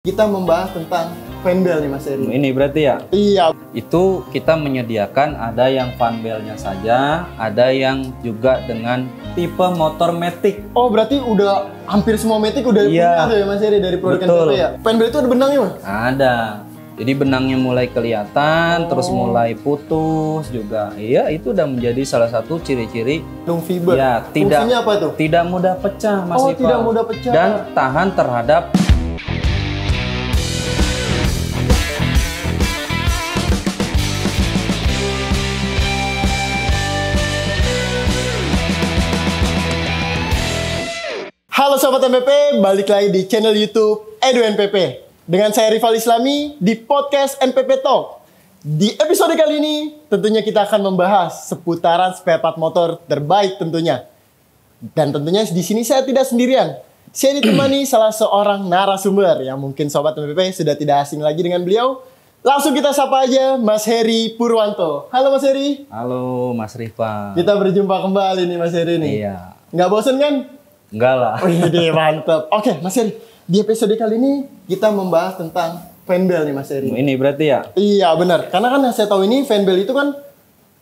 Kita membahas tentang fanbel nih Mas Eri. Ini berarti ya? Iya. Itu kita menyediakan ada yang fanbelnya saja, ada yang juga dengan tipe motor matic. Oh berarti udah hampir semua matic udah punya tuh ya Mas Eri dari produk NPP ya? Fanbel itu ada benangnya Mas? Ada. Jadi benangnya mulai kelihatan, terus mulai putus juga. Iya, itu udah menjadi salah satu ciri-ciri Long fiber. Ya, fungsinya apa tuh? Tidak mudah pecah Mas Rifa. Tidak mudah pecah. Dan tahan terhadap Halo Sobat NPP, balik lagi di channel YouTube Edu NPP. Dengan saya Rival Islami di podcast NPP Talk. Di episode kali ini tentunya kita akan membahas seputaran spare part motor terbaik tentunya. Dan tentunya di sini saya tidak sendirian. Saya ditemani salah seorang narasumber yang mungkin Sobat NPP sudah tidak asing lagi dengan beliau. Langsung kita sapa aja Mas Heri Purwanto. Halo Mas Heri. Halo Mas Rifa. Kita berjumpa kembali nih Mas Heri nih. Iya. Nggak bosen kan? Enggak lah. Wih, mantep. Oke, Mas Heri. Di episode kali ini kita membahas tentang fanbel nih Mas Heri. Ini berarti ya? Iya, benar. Karena kan yang saya tahu ini fanbel itu kan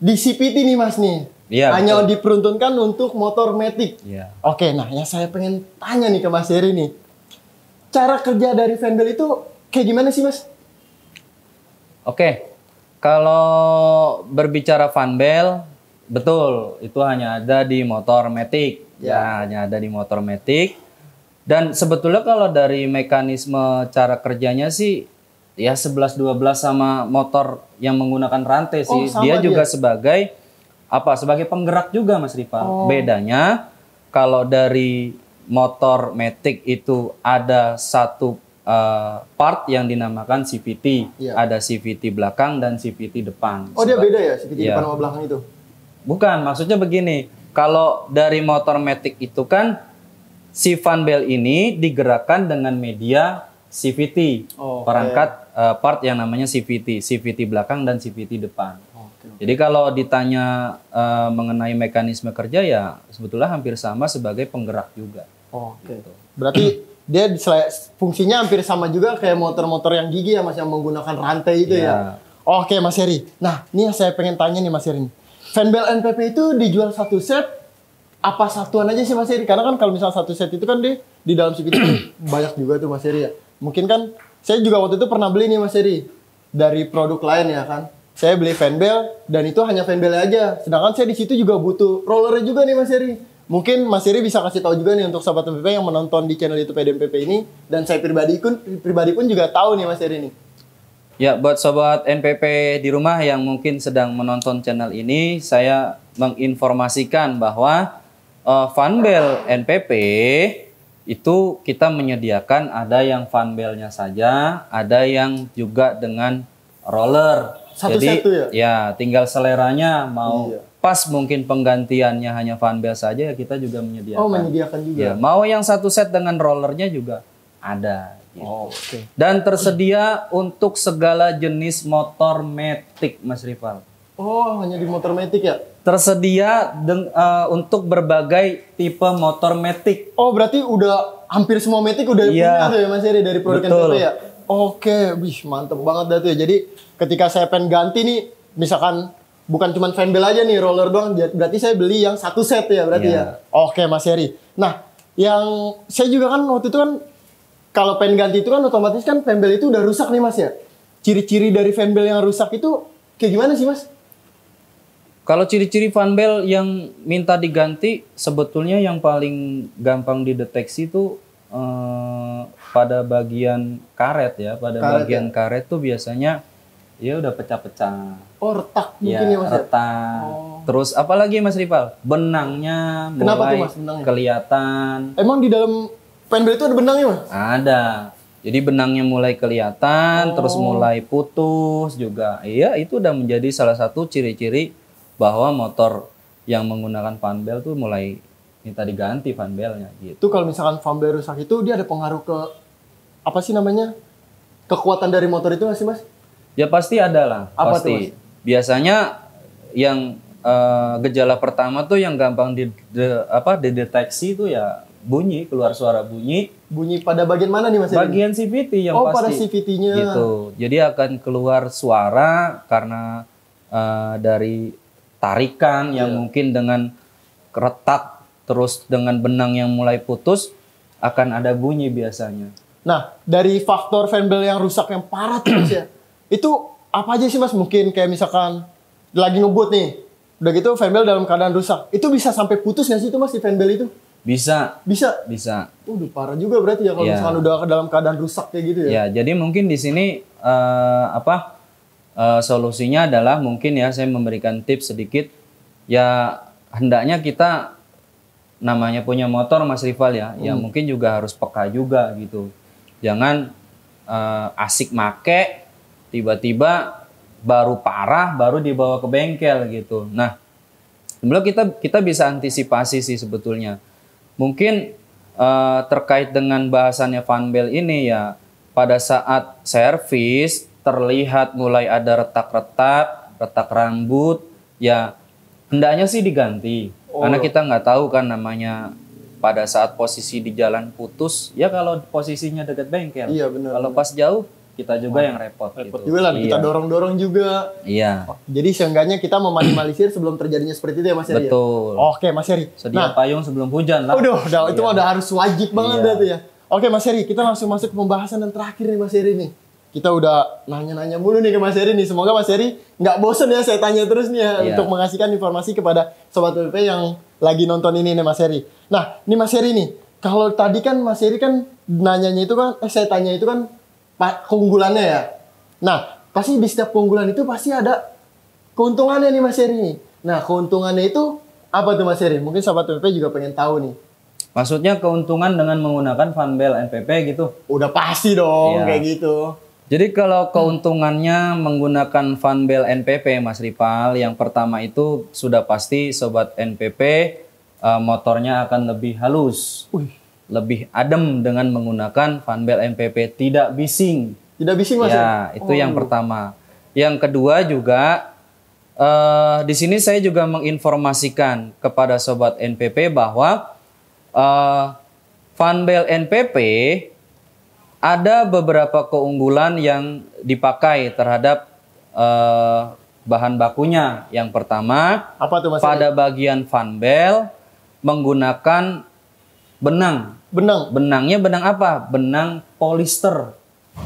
di CVT nih Mas nih. Iya. Hanya diperuntukkan untuk motor matic. Iya. Oke, nah yang saya pengen tanya nih ke Mas Heri nih. Cara kerja dari fanbel itu kayak gimana sih Mas? Oke. Kalau berbicara fanbel, betul. Itu hanya ada di motor matic. Ya, hanya ada di motor matic. Dan sebetulnya kalau dari mekanisme cara kerjanya sih ya 11-12 sama motor yang menggunakan rantai sih. Dia juga sebagai sebagai penggerak juga Mas Rifa. Bedanya kalau dari motor matic itu ada satu part yang dinamakan CVT. Ada CVT belakang dan CVT depan. Oh, dia beda ya CVT depan sama belakang itu? Bukan, maksudnya begini. Kalau dari motor matic itu kan si fanbel ini digerakkan dengan media CVT, perangkat part yang namanya CVT gitu. Dan CVT depan. Jadi kalau ditanya mengenai mekanisme kerja ya sebetulnya hampir sama sebagai penggerak juga. Gitu. Berarti dia fungsinya hampir sama juga kayak motor-motor yang gigi ya Mas yang menggunakan rantai itu ya. Oke Mas Heri. Nah ini yang saya pengen tanya nih Mas Heri. Fanbel NPP itu dijual satu set apa satuan aja sih Mas Heri? Karena kan kalau misalnya satu set itu kan di dalam CVT banyak juga tuh Mas Heri ya. Mungkin kan saya juga waktu itu pernah beli nih Mas Heri dari produk lain ya kan. Saya beli fanbel dan itu hanya fanbel aja. Sedangkan saya di situ juga butuh rollernya juga nih Mas Heri. Mungkin Mas Heri bisa kasih tahu juga nih untuk Sobat NPP yang menonton di channel YouTube NPP ini dan saya pribadi pun juga tahu nih Mas Heri nih. Ya, buat Sobat NPP di rumah yang mungkin sedang menonton channel ini, saya menginformasikan bahwa fanbel NPP itu kita menyediakan ada yang fanbelnya saja, ada yang juga dengan roller. Satu Jadi set ya? Ya, tinggal seleranya mau pas mungkin penggantiannya hanya fanbel saja ya kita juga menyediakan. Oh, menyediakan juga. Ya, mau yang satu set dengan rollernya juga ada. Gitu. Dan tersedia untuk segala jenis motor matic Mas Rival. Oh, hanya di motor matic ya? Tersedia untuk berbagai tipe motor matic. Oh, berarti udah hampir semua matic udah punya tuh ya Mas Heri dari produk NPP ya? Oke, wih mantep banget dah tuh ya. Jadi ketika saya pengen ganti nih, misalkan bukan cuma fanbel aja nih, roller doang, berarti saya beli yang satu set ya berarti ya? Oke Mas Heri. Nah, yang saya juga kan waktu itu kan kalau pengen ganti itu kan otomatis kan fanbel itu udah rusak nih Mas ya? Ciri-ciri dari fanbel yang rusak itu kayak gimana sih Mas? Kalau ciri-ciri fanbel yang minta diganti sebetulnya yang paling gampang dideteksi itu pada bagian karet ya. Pada bagian karet tuh biasanya ya udah pecah-pecah. Oh, retak mungkin ya Mas ya? Retak. Terus apalagi Mas Rival? Benangnya mulai kelihatan. Emang di dalam fanbel itu ada benangnya Mas? Ada. Jadi benangnya mulai kelihatan, terus mulai putus juga. Iya, itu udah menjadi salah satu ciri-ciri bahwa motor yang menggunakan fanbel tuh mulai minta diganti fanbelnya gitu. Itu kalau misalkan fanbel rusak itu dia ada pengaruh ke apa sih namanya? Kekuatan dari motor itu nggak sih Mas? Ya pasti ada lah. Apa pasti. tuh Mas? Biasanya yang gejala pertama tuh yang gampang dideteksi itu ya bunyi, keluar suara bunyi. Bunyi pada bagian mana nih Mas Heri? Bagian CVT yang pasti. pada CVT-nya. Gitu. Jadi akan keluar suara karena dari tarikan yang mungkin dengan retak, terus dengan benang yang mulai putus, akan ada bunyi biasanya. Nah, dari faktor fan belt yang rusak yang parah tuh Mas ya, itu apa aja sih Mas? Mungkin kayak misalkan lagi ngebut nih, udah gitu fan belt dalam keadaan rusak, itu bisa sampai putus nggak sih itu Mas di fan belt itu? Bisa. Bisa? Bisa. Udah parah juga berarti ya kalau misalkan udah dalam keadaan rusak kayak gitu ya? Ya, jadi mungkin di sini solusinya adalah mungkin ya saya memberikan tips sedikit. Ya hendaknya kita namanya punya motor Mas Rival ya, ya mungkin juga harus peka juga gitu. Jangan asik make, tiba-tiba baru parah, baru dibawa ke bengkel gitu. Nah, sebelum kita bisa antisipasi sih sebetulnya. Mungkin terkait dengan bahasannya fan belt ini ya, pada saat servis terlihat mulai ada retak-retak, retak rambut, ya hendaknya sih diganti. Karena kita nggak tahu kan namanya pada saat posisi di jalan putus, ya kalau posisinya dekat bengkel. Iya benar. Kalau pas jauh, kita juga yang repot gitu. Juga lah, kita dorong-dorong juga. Iya. Jadi seenggaknya kita meminimalisir sebelum terjadinya seperti itu ya Mas Heri. Betul. Oke Mas Heri. Sedia payung sebelum hujan lah. Itu udah harus wajib banget berarti ya. Oke Mas Heri, kita langsung masuk ke pembahasan yang terakhir nih Mas Heri nih. Kita udah nanya-nanya mulu nih ke Mas Heri nih. Semoga Mas Heri nggak bosen ya saya tanya terus nih ya untuk mengasihkan informasi kepada Sobat PP yang lagi nonton ini nih Mas Heri. Nah, ini Mas Heri nih. Kalau tadi kan Mas Heri kan nanyanya itu kan, saya tanya itu kan keunggulannya ya. Nah, pasti di setiap keunggulan itu pasti ada keuntungannya nih Mas Heri nih. Nah, keuntungannya itu apa tuh Mas Heri? Mungkin Sobat PP juga pengen tahu nih. Maksudnya keuntungan dengan menggunakan fan belt NPP gitu? Udah pasti dong kayak gitu. Jadi kalau keuntungannya menggunakan fan belt NPP Mas Rival, yang pertama itu sudah pasti Sobat NPP motornya akan lebih halus. Lebih adem dengan menggunakan fan belt NPP, tidak bising. Tidak bising Mas ya? Itu yang pertama. Yang kedua juga di sini saya juga menginformasikan kepada Sobat NPP bahwa fan belt NPP ada beberapa keunggulan yang dipakai terhadap bahan bakunya. Yang pertama, apa tuh Mas pada bagian fan belt menggunakan benang. Benangnya benang apa? Benang polister.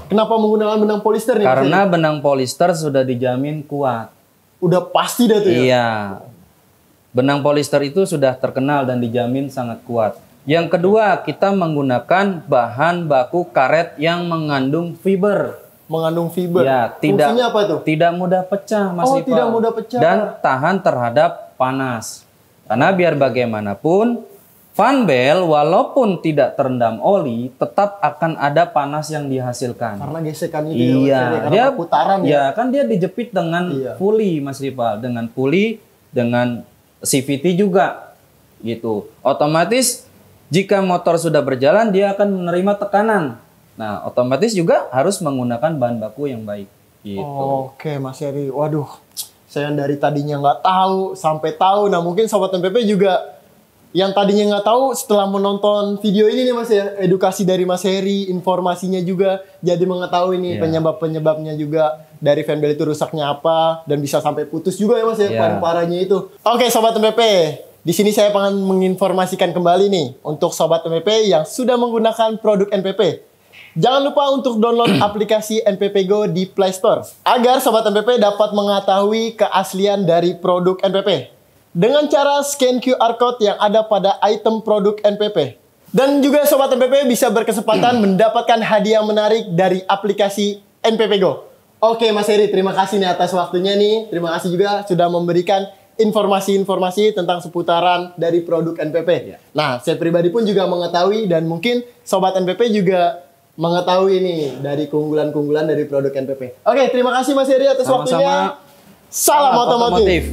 Kenapa menggunakan benang polister nih? Karena benang polister sudah dijamin kuat. Udah pasti dah tuh ya? Iya. Benang polister itu sudah terkenal dan dijamin sangat kuat. Yang kedua, kita menggunakan bahan baku karet yang mengandung fiber. Mengandung fiber? Ya, fungsinya apa tuh? Tidak mudah pecah, Mas Rival. Tidak mudah pecah. Dan tahan terhadap panas. Karena biar bagaimanapun, fan belt walaupun tidak terendam oli, tetap akan ada panas yang dihasilkan. Karena gesekan itu dia putaran ya. Kan dia dijepit dengan puli, Mas Rival. Dengan puli, dengan CVT juga. Gitu. Otomatis jika motor sudah berjalan, dia akan menerima tekanan. Nah, otomatis juga harus menggunakan bahan baku yang baik. Gitu. Oke, Mas Heri. Waduh, saya dari tadinya nggak tahu, sampai tahu. Nah, mungkin Sobat MPP juga yang tadinya nggak tahu setelah menonton video ini nih Mas ya. Edukasi dari Mas Heri, informasinya juga. Jadi mengetahui nih penyebab-penyebabnya juga. Dari fan belt itu rusaknya apa. Dan bisa sampai putus juga ya Mas ya, parah-parahnya itu. Oke, Sobat MPP. Di sini saya pengen menginformasikan kembali nih untuk Sobat NPP yang sudah menggunakan produk NPP. Jangan lupa untuk download aplikasi NPP Go di Play Store agar Sobat NPP dapat mengetahui keaslian dari produk NPP dengan cara scan QR Code yang ada pada item produk NPP. Dan juga Sobat NPP bisa berkesempatan mendapatkan hadiah menarik dari aplikasi NPP Go. Oke Mas Heri, terima kasih nih atas waktunya nih. Terima kasih juga sudah memberikan informasi-informasi tentang seputaran dari produk NPP. Nah, saya pribadi pun juga mengetahui dan mungkin Sobat NPP juga mengetahui nih dari keunggulan-keunggulan dari produk NPP. Oke, terima kasih Mas Heri atas waktunya. Salam otomotif.